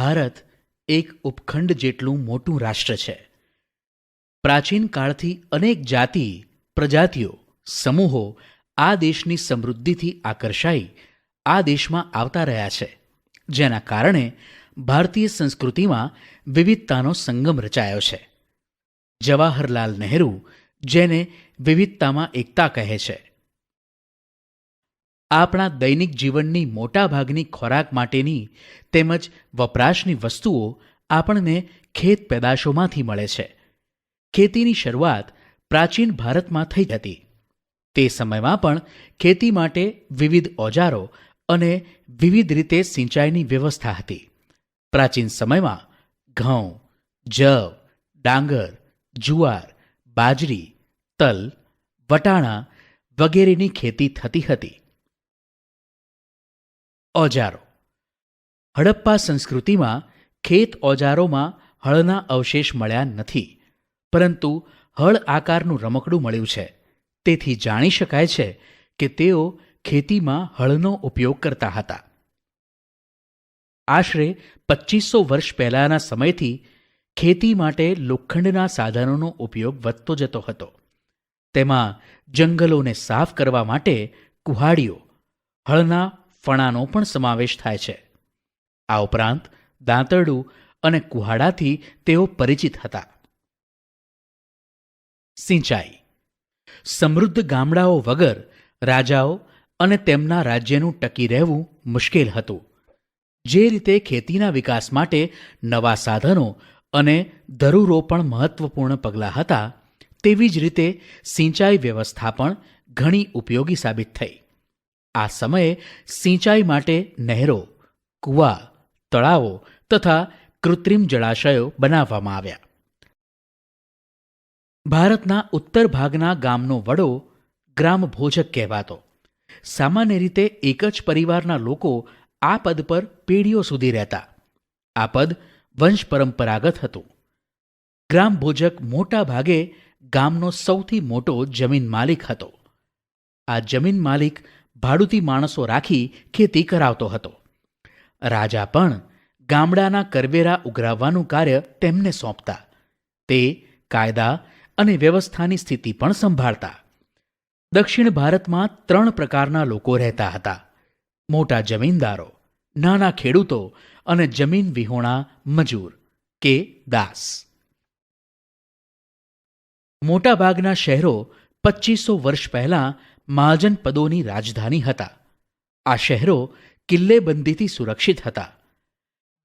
ભારત એક ઉપખંડ જેટલું મોટું રાષ્ટ્ર છે. પ્રાચીન કાળથી અનેક જાતિ, પ્રજાતિઓ, સમૂહો આ દેશની સમૃદ્ધિથી આકર્ષાઈ આ દેશમાં આવતા રહ્યા છે, જેના કારણે ભારતીય સંસ્કૃતિમાં વિવિધતાનો સંગમ રચાયો છે. જવાહરલાલ નહેરુ, જેને વિવિધતામાં એકતા કહે છે, આપણા દૈનિક જીવનની મોટાભાગની ખોરાક માટેની તેમજ વપરાશની વસ્તુઓ આપણને ખેત પેદાશોમાંથી મળે છે. ખેતીની શરૂઆત પ્રાચીન ભારતમાં થઈ હતી. તે સમયમાં પણ ખેતી માટે વિવિધ ઓજારો અને વિવિધ રીતે સિંચાઈની વ્યવસ્થા હતી. પ્રાચીન સમયમાં ઘઉં, જવ, ડાંગર, જુવાર, બાજરી, તલ, વટાણા વગેરેની ખેતી થતી હતી. ઓજારો. હડપ્પા સંસ્કૃતિમાં ખેત ઓજારોમાં હળના અવશેષ મળ્યા નથી, પરંતુ હળ આકારનું રમકડું મળ્યું છે. તેથી જાણી શકાય છે કે તેઓ ખેતીમાં હળનો ઉપયોગ કરતા હતા. આશરે 2500 વર્ષ પહેલાંના સમયથી ખેતી માટે લોખંડના સાધનોનો ઉપયોગ વધતો જતો હતો. તેમાં જંગલોને સાફ કરવા માટે કુહાડીઓ, હળના ફણાનો પણ સમાવેશ થાય છે. આ ઉપરાંત દાંતરડું અને કુહાડાથી તેઓ પરિચિત હતા. સિંચાઈ. સમૃદ્ધ ગામડાઓ વગર રાજાઓ અને તેમના રાજ્યનું ટકી રહેવું મુશ્કેલ હતું. જે રીતે ખેતીના વિકાસ માટે નવા સાધનો અને ધરૂરો પણ મહત્વપૂર્ણ પગલાં હતા, તેવી જ રીતે સિંચાઈ વ્યવસ્થા પણ ઘણી ઉપયોગી સાબિત થઈ. આ સમયે સિંચાઈ માટે નહેરો, કૂવા, તળાવો તથા કૃત્રિમ જળાશયો બનાવવામાં આવ્યા. ભારતના ઉત્તર ભાગના ગામનો વડો ગ્રામ ભોજક કહેવાતો. સામાન્ય રીતે એક જ પરિવારના લોકો આ પદ પર પેઢીઓ સુધી રહેતા. આ પદ વંશ પરંપરાગત હતું. ગ્રામ ભોજક મોટા ભાગે ગામનો સૌથી મોટો જમીન માલિક હતો. આ જમીન માલિક ભાડુતી માણસો રાખી ખેતી કરાવતો હતો. રાજા પણ ગામડાના કરવેરા ઉઘરાવવાનું કાર્ય તેમને સોંપતા. તે કાયદા અને વ્યવસ્થાની સ્થિતિ પણ સંભાળતા. દક્ષિણ ભારતમાં 3 પ્રકારના લોકો રહેતા હતા: મોટા જમીનદારો, નાના ખેડૂતો અને જમીન વિહોણા મજૂર કે દાસ. મોટાભાગના શહેરો 2500 વર્ષ પહેલાં મહાજન પદોની રાજધાની હતા. આ શહેરો કિલ્લેબંધીથી સુરક્ષિત હતા.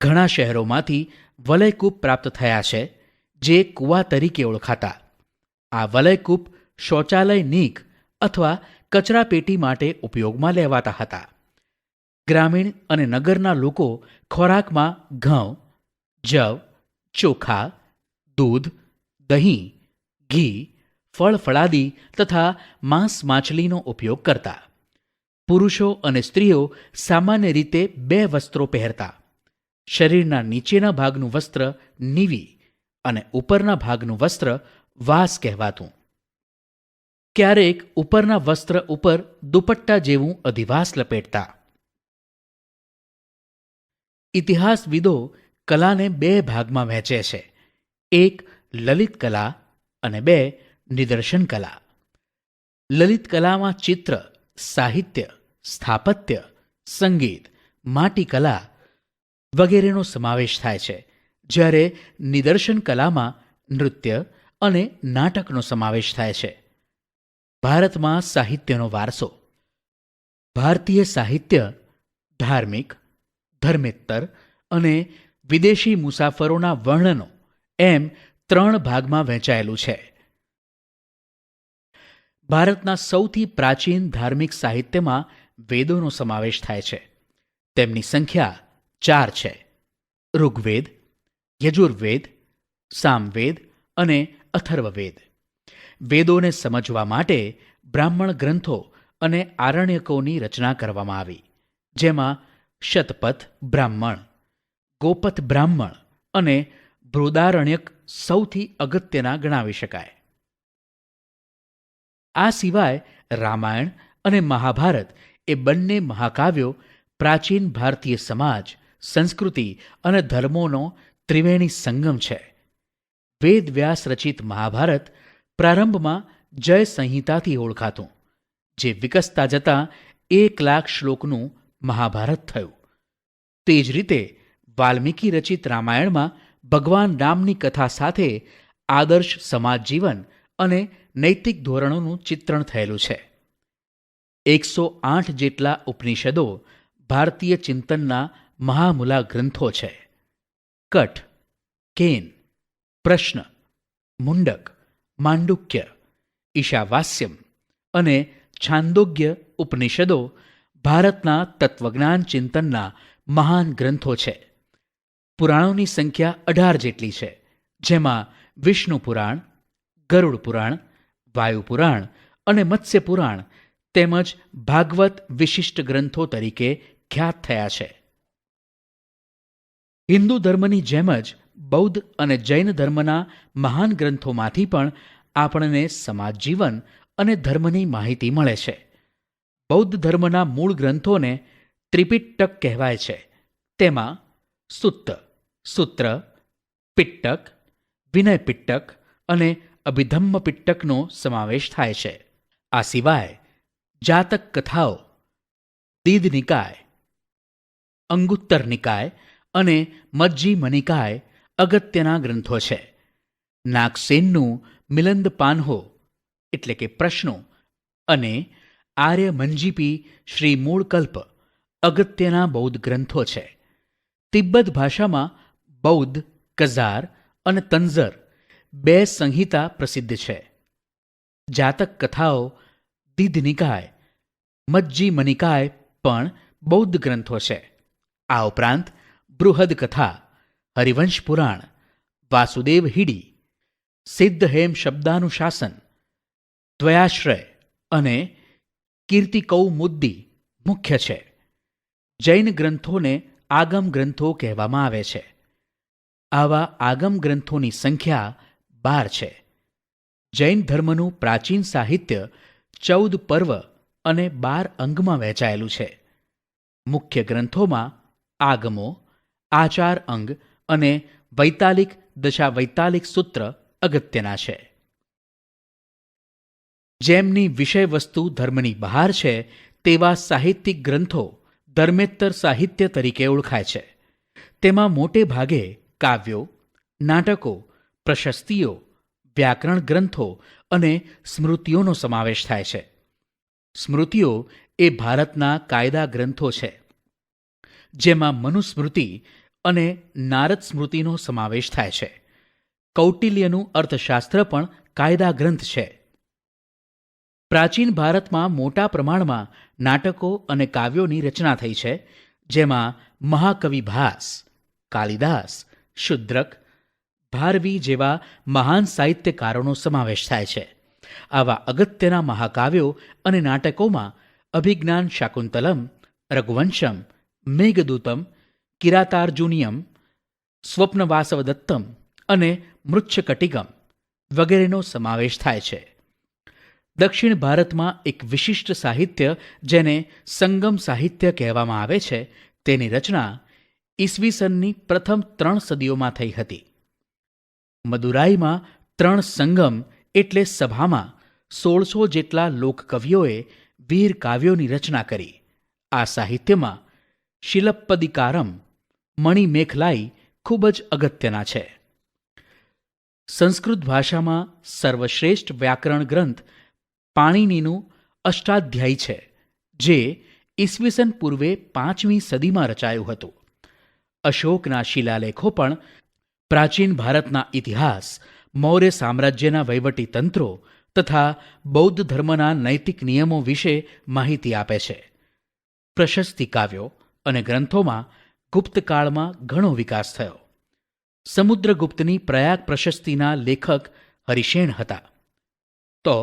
ઘણા શહેરોમાંથી વલયકૂપ પ્રાપ્ત થયા છે, જે કૂવા તરીકે ઓળખાતા. આ વલયકૂપ શૌચાલય નીક અથવા કચરાપેટી માટે ઉપયોગમાં લેવાતા હતા. ગ્રામીણ અને નગરના લોકો ખોરાકમાં ઘઉં, જવ, ચોખા, દૂધ, દહીં, ઘી, ફળફળાદી તથા માંસ માછલીનો ઉપયોગ કરતા. પુરુષો અને સ્ત્રીઓ સામાન્ય રીતે 2 વસ્ત્રો પહેરતા. શરીરના નીચેના ભાગનું વસ્ત્ર નીવી અને ઉપરના ભાગનું વસ્ત્ર વાસ કહેવાતું. ક્યારેક ઉપરના વસ્ત્ર ઉપર દુપટ્ટા જેવું અધિવાસ લપેટતા. ઇતિહાસવિદો કલાને 2 ભાગમાં વહેંચે છે: એક લલિત કલા અને 2 નિદર્શન કલા. લલિત કલામાં ચિત્ર, સાહિત્ય, સ્થાપત્ય, સંગીત, માટીકલા વગેરેનો સમાવેશ થાય છે, જ્યારે નિદર્શન કલામાં નૃત્ય અને નાટકનો સમાવેશ થાય છે. ભારતમાં સાહિત્યનો વારસો. ભારતીય સાહિત્ય ધાર્મિક, ધર્મેત્તર અને વિદેશી મુસાફરોના વર્ણનો એમ 3 ભાગમાં વહેંચાયેલું છે. ભારતના સૌથી પ્રાચીન ધાર્મિક સાહિત્યમાં વેદોનો સમાવેશ થાય છે. તેમની સંખ્યા 4 છે: ઋગ્વેદ, યજુર્વેદ, સામવેદ અને અથર્વવેદ. વેદોને સમજવા માટે બ્રાહ્મણ ગ્રંથો અને આરણ્યકોની રચના કરવામાં આવી, જેમાં શતપથ બ્રાહ્મણ, ગોપથ બ્રાહ્મણ અને બૃહદારણ્યક સૌથી અગત્યના ગણાવી શકાય. આ સિવાય રામાયણ અને મહાભારત એ બંને મહાકાવ્યો પ્રાચીન ભારતીય સમાજ, સંસ્કૃતિ અને ધર્મોનો ત્રિવેણી સંગમ છે. વેદ વ્યાસ રચિત મહાભારત પ્રારંભમાં જય સંહિતાથી ઓળખાતું, જે વિકસતા જતાં 1,00,000 શ્લોકનું મહાભારત થયું. તે જ રીતે વાલ્મીકી રચિત રામાયણમાં ભગવાન રામની કથા સાથે આદર્શ સમાજ જીવન અને નૈતિક ધોરણોનું ચિત્રણ થયેલું છે. 108 જેટલા ઉપનિષદો ભારતીય ચિંતનના મહામૂલા ગ્રંથો છે. કઠ, કેન, પ્રશ્ન, મુંડક, માંડુક્ય, ઈશાવાસ્યમ અને છાંદોગ્ય ઉપનિષદો ભારતના તત્વજ્ઞાન ચિંતનના મહાન ગ્રંથો છે. પુરાણોની સંખ્યા 18 જેટલી છે, જેમાં વિષ્ણુ પુરાણ, ગરુડ પુરાણ, વાયુ પુરાણ અને મત્સ્ય પુરાણ તેમજ ભાગવત વિશિષ્ટ ગ્રંથો તરીકે ખ્યાત થયા છે. હિન્દુ ધર્મની જેમ જ બૌદ્ધ અને જૈન ધર્મના મહાન ગ્રંથોમાંથી પણ આપણને સમાજ જીવન અને ધર્મની માહિતી મળે છે. બૌદ્ધ ધર્મના મૂળ ગ્રંથોને ત્રિપિટક કહેવાય છે. તેમાં સુત્ત, સૂત્ર, પિટ્ટક, વિનય પિટ્ટક અને અભિધમ્મ પિટ્ટકનો સમાવેશ થાય છે. આ સિવાય જાતક કથાઓ, દીદ નિકાય, અંગુત્તર નિકાય અને મજ્જી મનિકાય અગત્યના ગ્રંથો છે. નાગસેનનું મિલંદ પાન્હો એટલે કે પ્રશ્નો અને આર્ય મંજીપી શ્રી મૂળકલ્પ અગત્યના બૌદ્ધ ગ્રંથો છે. તિબ્બત ભાષામાં બૌદ્ધ, કઝાર અને તંઝર 2 સંહિતા પ્રસિદ્ધ છે. જાતક કથાઓ, દીદ નિકાય, મજ્જી મનિકાય પણ બૌદ્ધ ગ્રંથો છે. આ ઉપરાંત બૃહદ કથા, હરિવંશ પુરાણ, વાસુદેવ હિડી, સિદ્ધહેમ શબ્દાનુશાસન, દ્વયાશ્રય અને કીર્તિકૌમુદ્દી મુખ્ય છે. જૈન ગ્રંથોને આગમ ગ્રંથો કહેવામાં આવે છે. આવા આગમ ગ્રંથોની સંખ્યા 12 છે. જૈન ધર્મનું પ્રાચીન સાહિત્ય 14 પર્વ અને 12 અંગમાં વહેંચાયેલું છે. મુખ્ય ગ્રંથોમાં આગમો, આચાર અંગ અને વૈતાલિક દશાવૈતાલિક સૂત્ર અગત્યના છે. જેમની વિષય વસ્તુ ધર્મની બહાર છે તેવા સાહિત્યિક ગ્રંથો ધર્મેત્તર સાહિત્ય તરીકે ઓળખાય છે. તેમાં મોટે ભાગે કાવ્યો, નાટકો, પ્રશસ્તિઓ, વ્યાકરણ ગ્રંથો અને સ્મૃતિઓનો સમાવેશ થાય છે. સ્મૃતિઓ એ ભારતના કાયદા ગ્રંથો છે, જેમાં મનુસ્મૃતિ અને નારદ સ્મૃતિનો સમાવેશ થાય છે. કૌટિલ્યનું અર્થશાસ્ત્ર પણ કાયદા ગ્રંથ છે. પ્રાચીન ભારતમાં મોટા પ્રમાણમાં નાટકો અને કાવ્યોની રચના થઈ છે, જેમાં મહાકવિ ભાસ, કાલિદાસ, શુદ્રક, ભારવી જેવા મહાન સાહિત્યકારોનો સમાવેશ થાય છે. આવા અગત્યના મહાકાવ્યો અને નાટકોમાં અભિજ્ઞાન શાકુંતલમ, રઘુવંશમ, મેઘદૂતમ, કિરાતાર્જુનિયમ, સ્વપ્નવાસવદત્તમ અને મૃચ્છકટિકમ વગેરેનો સમાવેશ થાય છે. દક્ષિણ ભારતમાં એક વિશિષ્ટ સાહિત્ય જેને સંગમ સાહિત્ય કહેવામાં આવે છે, તેની રચના ઈસવીસનની પ્રથમ 3 સદીઓમાં થઈ હતી. મદુરાઈમાં 3 સંગમ એટલે સભામાં 1600 જેટલા લોકકવિઓએ વીર કાવ્યોની રચના કરી. આ સાહિત્યમાં શિલપ્પદિકારમ, મણિમેખલાઈ ખૂબ જ અગત્યના છે. સંસ્કૃત ભાષામાં સર્વશ્રેષ્ઠ વ્યાકરણ ગ્રંથ પાણિનીનું અષ્ટાધ્યાયી છે, જે ઈસવીસન પૂર્વે 5મી સદીમાં રચાયું હતું. અશોકના શિલાલેખો પણ પ્રાચીન ભારતના ઇતિહાસ, મૌર્ય સામ્રાજ્યના વહીવટી તંત્રો તથા બૌદ્ધ ધર્મના નૈતિક નિયમો વિશે માહિતી આપે છે. પ્રશસ્તિ કાવ્યો અને ગ્રંથોમાં ગુપ્તકાળમાં ઘણો વિકાસ થયો. સમુદ્રગુપ્તની પ્રયાગ પ્રશસ્તિના લેખક હરિશેણ હતા, તો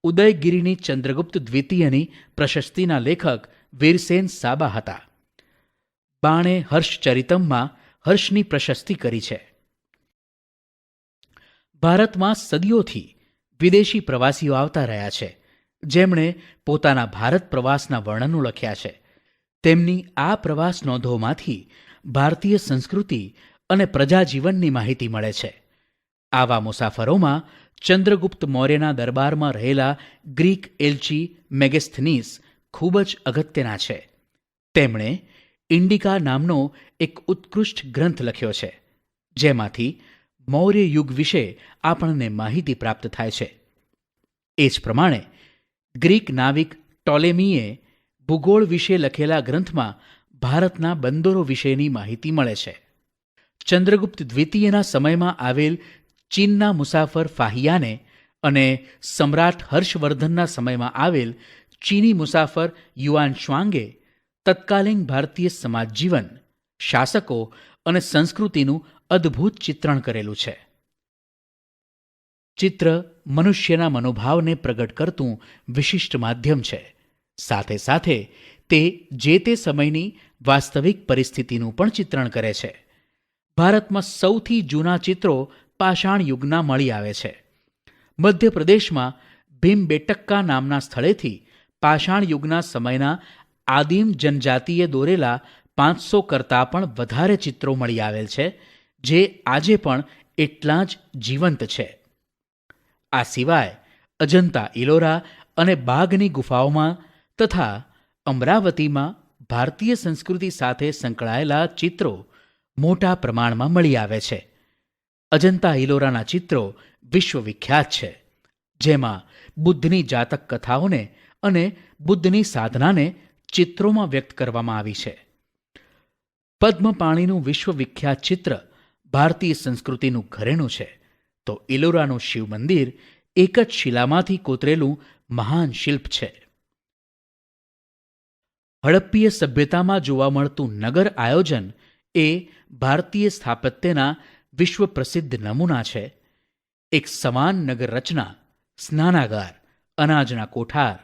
ઉદયગીરીની ચંદ્રગુપ્ત દ્વિતીયની પ્રશસ્તિના લેખક વીરસેન સાબા હતા. બાણે હર્ષચરિતમમાં હર્ષની પ્રશસ્તિ કરી છે. ભારતમાં સદીઓથી વિદેશી પ્રવાસીઓ આવતા રહ્યા છે, જેમણે પોતાના ભારત પ્રવાસના વર્ણનો લખ્યા છે. તેમની આ પ્રવાસ નોંધોમાંથી ભારતીય સંસ્કૃતિ અને પ્રજાજીવનની માહિતી મળે છે. આવા મુસાફરોમાં ચંદ્રગુપ્ત મૌર્યના દરબારમાં રહેલા ગ્રીક એલ્ચી મેગેસ્થનીસ ખૂબ જ અગત્યના છે. તેમણે ઇન્ડિકા નામનો એક ઉત્કૃષ્ટ ગ્રંથ લખ્યો છે, જેમાંથી મૌર્ય યુગ વિશે આપણને માહિતી પ્રાપ્ત થાય છે. એ જ પ્રમાણે ગ્રીક નાવિક ટોલેમીએ ભૂગોળ વિશે લખેલા ગ્રંથમાં ભારતના બંદરો વિશેની માહિતી મળે છે. ચંદ્રગુપ્ત દ્વિતીયના સમયમાં આવેલ ચીનના મુસાફર ફાહિયાને અને સમ્રાટ હર્ષવર્ધનના સમયમાં આવેલ ચીની મુસાફર યુઆન શ્વાંગે તત્કાલીન ભારતીય સમાજ જીવન, શાસકો અને સંસ્કૃતિનું અદ્ભુત ચિત્રણ કરેલું છે. ચિત્ર મનુષ્યના મનોભાવને પ્રગટ કરતું વિશિષ્ટ માધ્યમ છે. સાથે સાથે તે જે તે સમયની વાસ્તવિક પરિસ્થિતિનું પણ ચિત્રણ કરે છે. ભારતમાં સૌથી જૂના ચિત્રો પાષાણ યુગના મળી આવે છે. મધ્યપ્રદેશમાં ભીમબેટક્કા નામના સ્થળેથી પાષાણ યુગના સમયના આદિમ જનજાતિએ દોરેલા 500 કરતાં પણ વધારે ચિત્રો મળી આવેલ છે, જે આજે પણ એટલા જ જીવંત છે. આ સિવાય અજંતા ઇલોરા અને બાઘની ગુફાઓમાં તથા અમરાવતીમાં ભારતીય સંસ્કૃતિ સાથે સંકળાયેલા ચિત્રો મોટા પ્રમાણમાં મળી આવે છે. અજંતા ઇલોરાના ચિત્રો વિશ્વવિખ્યાત છે, જેમાં બુદ્ધની જાતક કથાઓને અને બુદ્ધની સાધનાને ચિત્રોમાં વ્યક્ત કરવામાં આવી છે. પદ્મપાણીનું વિશ્વવિખ્યાત ચિત્ર ભારતીય સંસ્કૃતિનું ઘરેણું છે, તો ઇલોરાનું શિવ મંદિર એક જ શિલામાંથી કોતરેલું મહાન શિલ્પ છે. હડપ્પીય સભ્યતામાં જોવા મળતું નગર આયોજન એ ભારતીય સ્થાપત્યના વિશ્વ પ્રસિદ્ધ નમૂના છે. એક સમાન નગર રચના, સ્નાનાગાર, અનાજના કોઠાર,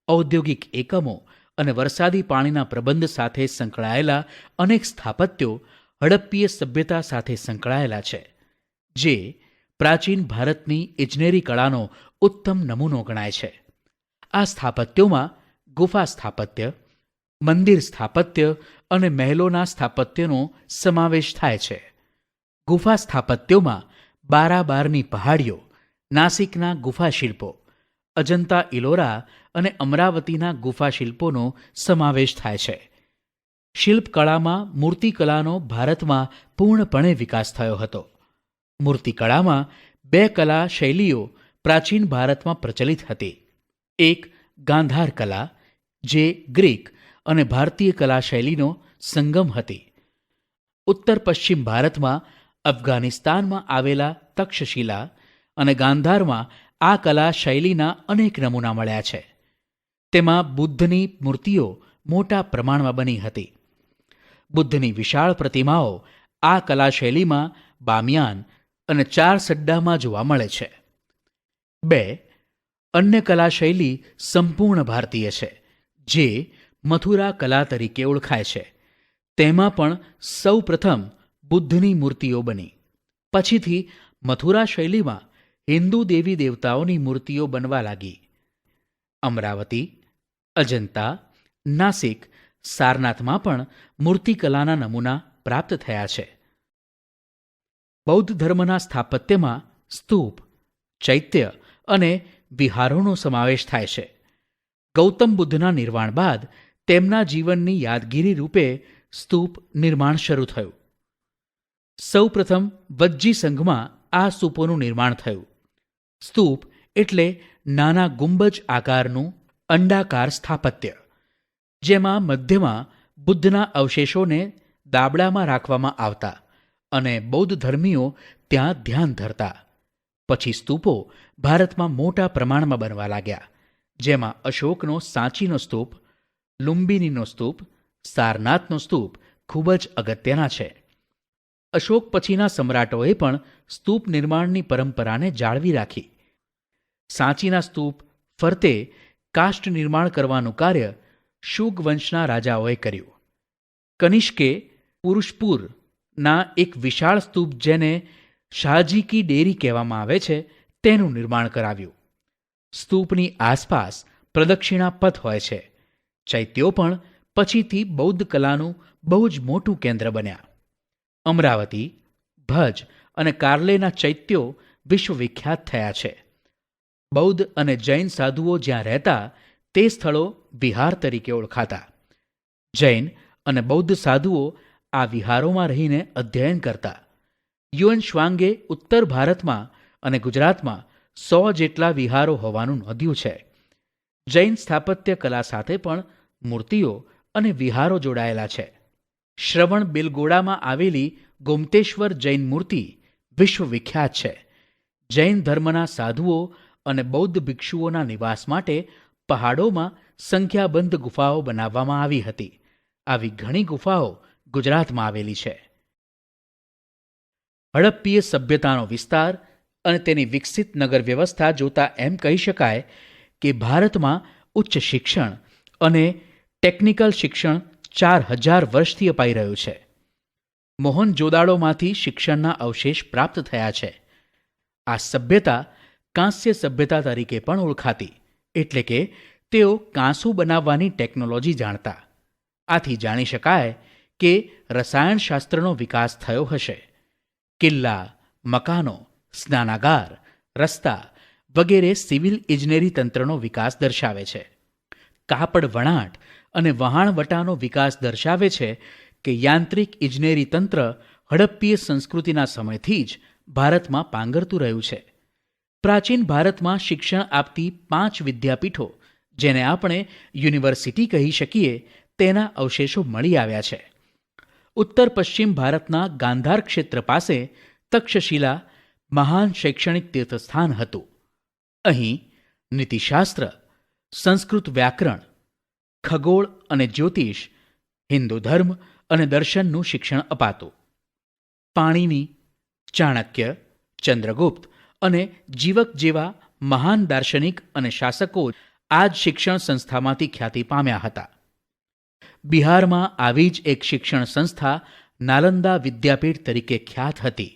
ઔદ્યોગિક એકમો અને વરસાદી પાણીના પ્રબંધ સાથે સંકળાયેલા અનેક સ્થાપત્યો હડપ્પીય સભ્યતા સાથે સંકળાયેલા છે, જે પ્રાચીન ભારતની ઇજનેરી કળાનો ઉત્તમ નમૂનો ગણાય છે. આ સ્થાપત્યોમાં ગુફા સ્થાપત્ય, મંદિર સ્થાપત્ય અને મહેલોના સ્થાપત્યનો સમાવેશ થાય છે. ગુફા સ્થાપત્યોમાં બારાબારની પહાડીઓ, નાસિકના ગુફા શિલ્પો, અજંતા ઇલોરા અને અમરાવતીના ગુફા શિલ્પોનો સમાવેશ થાય છે. શિલ્પકળામાં મૂર્તિકલાનો ભારતમાં પૂર્ણપણે વિકાસ થયો હતો. મૂર્તિકળામાં 2 કલા શૈલીઓ પ્રાચીન ભારતમાં પ્રચલિત હતી. એક ગાંધાર કલા, જે ગ્રીક અને ભારતીય કલા શૈલીનો સંગમ હતી. ઉત્તર પશ્ચિમ ભારતમાં અફઘાનિસ્તાનમાં આવેલા તક્ષશિલા અને ગાંધારમાં આ કલા શૈલીના અનેક નમૂના મળ્યા છે. તેમાં બુદ્ધની મૂર્તિઓ મોટા પ્રમાણમાં બની હતી. બુદ્ધની વિશાળ પ્રતિમાઓ આ કલા શૈલીમાં બામિયાન અને ચારસડ્ડામાં જોવા મળે છે. 2. અન્ય કલા શૈલી સંપૂર્ણ ભારતીય છે, જે મથુરા કલા તરીકે ઓળખાય છે. તેમાં પણ સૌ પ્રથમ બુદ્ધની મૂર્તિઓ બની. પછીથી મથુરા શૈલીમાં હિન્દુ દેવી દેવતાઓની મૂર્તિઓ બનવા લાગી. અમરાવતી, અજંતા, નાસિક, સારનાથમાં પણ મૂર્તિકલાના નમૂના પ્રાપ્ત થયા છે. બૌદ્ધ ધર્મના સ્થાપત્યમાં સ્તૂપ, ચૈત્ય અને વિહારોનો સમાવેશ થાય છે. ગૌતમ બુદ્ધના નિર્વાણ બાદ તેમના જીવનની યાદગીરી રૂપે સ્તૂપ નિર્માણ શરૂ થયું. સૌ પ્રથમ વજ્જી સંઘમાં આ સ્તૂપોનું નિર્માણ થયું. સ્તૂપ એટલે નાના ગુંબજ આકારનું અંડાકાર સ્થાપત્ય, જેમાં મધ્યમાં બુદ્ધના અવશેષોને દાબડામાં રાખવામાં આવતા અને બૌદ્ધ ધર્મીઓ ત્યાં ધ્યાન ધરતા. પછી સ્તૂપો ભારતમાં મોટા પ્રમાણમાં બનવા લાગ્યા, જેમાં અશોકનો સાંચીનો સ્તૂપ, લુંબિનીનો સ્તૂપ, સારનાથનો સ્તૂપ ખૂબ જ અગત્યના છે. અશોક પછીના સમ્રાટોએ પણ સ્તૂપ નિર્માણની પરંપરાને જાળવી રાખી. સાંચીના સ્તૂપ ફરતે કાષ્ઠ નિર્માણ કરવાનું કાર્ય શુગ વંશના રાજાઓએ કર્યું. કનિષ્કે પુરુષપુરના એક વિશાળ સ્તૂપ, જેને શાહજી કી ડેરી કહેવામાં આવે છે, તેનું નિર્માણ કરાવ્યું. સ્તૂપની આસપાસ પ્રદક્ષિણા પથ હોય છે. ચૈત્યો પણ પછીથી બૌદ્ધ કલાનું બહુ જ મોટું કેન્દ્ર બન્યા. અમરાવતી, ભજ અને કાર્લેના ચૈત્યો વિશ્વવિખ્યાત થયા છે. બૌદ્ધ અને જૈન સાધુઓ જ્યાં રહેતા તે સ્થળો વિહાર તરીકે ઓળખાતા. જૈન અને બૌદ્ધ સાધુઓ આ વિહારોમાં રહીને અધ્યયન કરતા. યુએન શ્વાંગે ઉત્તર ભારતમાં અને ગુજરાતમાં 100 જેટલા વિહારો હોવાનું નોંધ્યું છે. જૈન સ્થાપત્ય કલા સાથે પણ મૂર્તિઓ અને વિહારો જોડાયેલા છે. શ્રવણ બેલગોડામાં આવેલી ગોમતેશ્વર જૈન મૂર્તિ વિશ્વવિખ્યાત છે. જૈન ધર્મના સાધુઓ અને બૌદ્ધ ભિક્ષુઓના નિવાસ માટે પહાડોમાં સંખ્યાબંધ ગુફાઓ બનાવવામાં આવી હતી. આવી ઘણી ગુફાઓ ગુજરાતમાં આવેલી છે. હડપ્પીય સભ્યતાનો વિસ્તાર અને તેની વિકસિત નગર વ્યવસ્થા જોતા એમ કહી શકાય કે ભારતમાં ઉચ્ચ શિક્ષણ અને ટેકનિકલ શિક્ષણ 4000 વર્ષથી અપાઈ રહ્યું છે. મોહનજોદાડોમાંથી શિક્ષણના અવશેષ પ્રાપ્ત થયા છે. આ સભ્યતા કાંસ્ય સભ્યતા તરીકે પણ ઓળખાતી, એટલે કે તેઓ કાંસુ બનાવવાની ટેકનોલોજી જાણતા. આથી જાણી શકાય કે રસાયણશાસ્ત્રનો વિકાસ થયો હશે. કિલ્લા, મકાનો, સ્નાનાગાર, રસ્તા વગેરે સિવિલ ઇજનેરી તંત્રનો વિકાસ દર્શાવે છે. કાપડ વણાટ અને વહાણવટાનો વિકાસ દર્શાવે છે કે યાંત્રિક ઇજનેરી તંત્ર હડપ્પીય સંસ્કૃતિના સમયથી જ ભારતમાં પાંગરતું રહ્યું છે. પ્રાચીન ભારતમાં શિક્ષણ આપતી 5 વિદ્યાપીઠો, જેને આપણે યુનિવર્સિટી કહી શકીએ, તેના અવશેષો મળી આવ્યા છે. ઉત્તર પશ્ચિમ ભારતના ગાંધાર ક્ષેત્ર પાસે તક્ષશિલા મહાન શૈક્ષણિક તીર્થસ્થાન હતું. અહીં નીતિશાસ્ત્ર, સંસ્કૃત વ્યાકરણ, ખગોળ અને જ્યોતિષ, હિન્દુ ધર્મ અને દર્શનનું શિક્ષણ અપાતું. પાણીની, ચાણક્ય, ચંદ્રગુપ્ત અને જીવક જેવા મહાન દાર્શનિક અને શાસકો આ જ શિક્ષણ સંસ્થામાંથી ખ્યાતિ પામ્યા હતા. બિહારમાં આવી જ એક શિક્ષણ સંસ્થા નાલંદા વિદ્યાપીઠ તરીકે ખ્યાત હતી.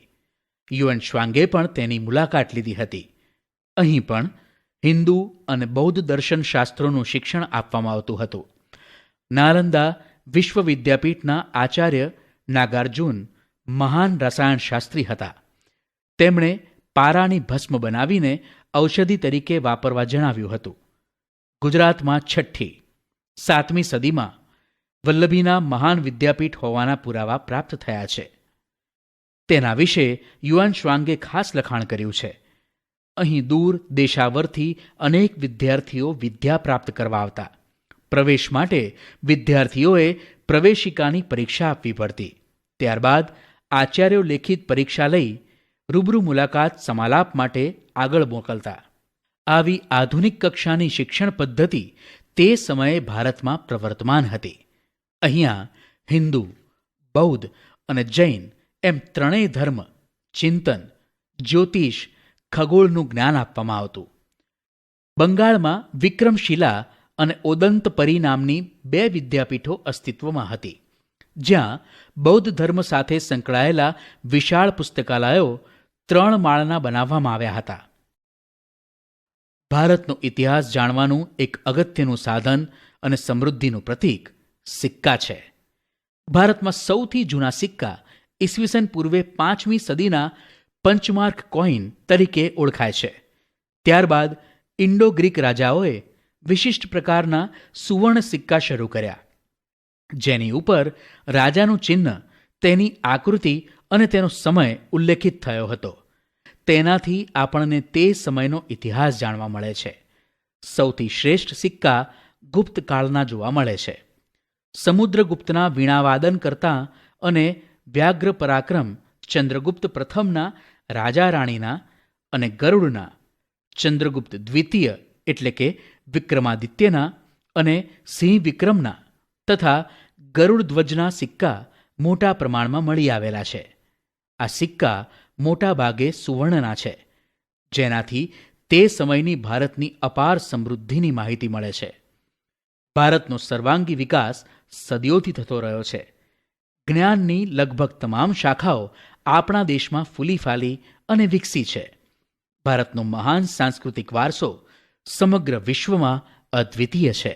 યુએન શ્વાંગે પણ તેની મુલાકાત લીધી હતી. અહીં પણ હિન્દુ અને બૌદ્ધ દર્શન શાસ્ત્રોનું શિક્ષણ આપવામાં આવતું હતું. નાલંદા વિશ્વ વિદ્યાપીઠના આચાર્ય નાગાર્જુન મહાન રસાયણશાસ્ત્રી હતા. તેમણે પારાની ભસ્મ બનાવીને ઔષધિ તરીકે વાપરવા જણાવ્યું હતું. ગુજરાતમાં 6ઠ્ઠી, 7મી સદીમાં વલ્લભીના મહાન વિદ્યાપીઠ હોવાના પુરાવા પ્રાપ્ત થયા છે. તેના વિશે યુએન શ્વાંગે ખાસ લખાણ કર્યું છે. અહીં દૂર દેશાવરથી અનેક વિદ્યાર્થીઓ વિદ્યા પ્રાપ્ત કરવા આવતા. પ્રવેશ માટે વિદ્યાર્થીઓએ પ્રવેશિકાની પરીક્ષા આપવી પડતી. ત્યારબાદ આચાર્યો લેખિત પરીક્ષા લઈ રૂબરૂ મુલાકાત સમાલાપ માટે આગળ મોકલતા. આવી આધુનિક કક્ષાની શિક્ષણ પદ્ધતિ તે સમયે ભારતમાં પ્રવર્તમાન હતી. અહીંયા હિન્દુ, બૌદ્ધ અને જૈન એમ ત્રણેય ધર્મ, ચિંતન, જ્યોતિષ, ખગોળનું જ્ઞાન આપવામાં આવતું. બંગાળમાં વિક્રમશિલા અને ઓદંતપરી નામની 2 વિદ્યાપીઠો અસ્તિત્વમાં હતી, જ્યાં બૌદ્ધ ધર્મ સાથે સંકળાયેલા વિશાળ પુસ્તકાલયો 3 માળના બનાવવામાં આવ્યા હતા. ભારતનો ઇતિહાસ જાણવાનું એક અગત્યનું સાધન અને સમૃદ્ધિનું પ્રતીક સિક્કા છે. ભારતમાં સૌથી જૂના સિક્કા ઈસવીસન પૂર્વે 5મી સદીના પંચમાર્ક કોઈન તરીકે ઓળખાય છે. ત્યારબાદ ઇન્ડો ગ્રીક રાજાઓએ વિશિષ્ટ પ્રકારના સુવર્ણ સિક્કા શરૂ કર્યા, જેની ઉપર રાજાનું ચિહ્ન, તેની આકૃતિ અને તેનો સમય ઉલ્લેખિત થયો હતો. તેનાથી આપણને તે સમયનો ઇતિહાસ જાણવા મળે છે. સૌથી શ્રેષ્ઠ સિક્કા ગુપ્ત કાળના જોવા મળે છે. સમુદ્રગુપ્તના વીણાવાદન કરતા અને વ્યાઘ્ર પરાક્રમ ચંદ્રગુપ્ત પ્રથમના રાજા રાણીના અને ગરુડના, ચંદ્રગુપ્ત દ્વિતીય એટલે કે વિક્રમાદિત્યના અને સિંહ વિક્રમના તથા ગરુડ ધ્વજના સિક્કા મોટા પ્રમાણમાં મળી આવેલા છે. આ સિક્કા મોટા ભાગે સુવર્ણના છે, જેનાથી તે સમયની ભારતની અપાર સમૃદ્ધિની માહિતી મળે છે. ભારતનો સર્વાંગી વિકાસ સદીઓથી થતો રહ્યો છે. જ્ઞાનની લગભગ તમામ શાખાઓ આપણા દેશમાં ફૂલી ફાલી અને વિકસી છે. ભારતનો મહાન સાંસ્કૃતિક વારસો સમગ્ર વિશ્વમાં અદ્વિતીય છે.